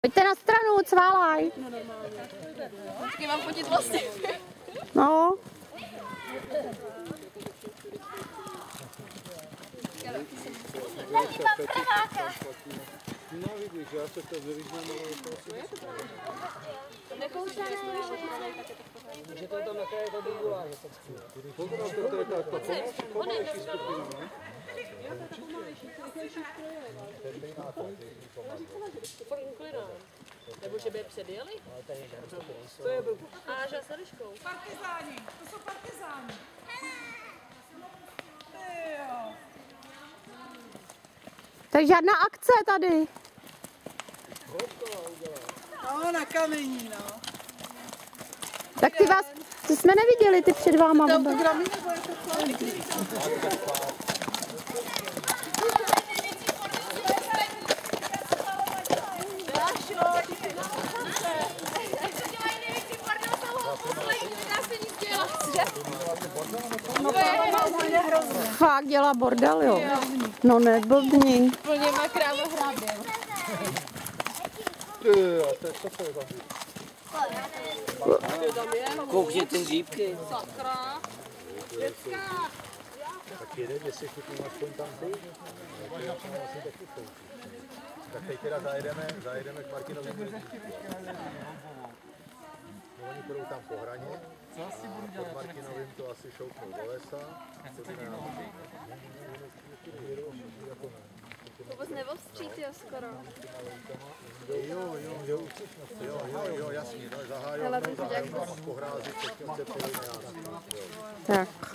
Pojďte na stranu, cválaj. No normálně. Počkej, mám fotit vlasy. No. Tady mám praváka. No vidíš, já se to vyříznám, ale to asi Nekoušené. Že to tam jaká je ta bubula, že tak chci. to je ta pomalejší skupina, ne? Nebo že by je předjeli? Ale tady žádný nejsou. To je blbý. A že s Eliškou. Partizáni, to jsou partizáni. Tak žádná akce tady. No, na kamení, no. Tak ty jsme neviděli, ty před váma. To autogramy nebo je to chlap? Fakt dělá bordel, jo. No neblbni. Plně má kráva hrábě. Koukně ten dřípky. Sakra. Dětská. Tak jeden, jestli chytím aspoň tam ty. Tak teď teda zajedeme k Martinovi. Oni půjdou tam po hraně. Pod Martinovým to asi šoupnou do lesa. Vůbec nevostří, tyjo, skoro. Jo, jasně, zahájil, a pohrázit, teď se přijde na nás. Tak.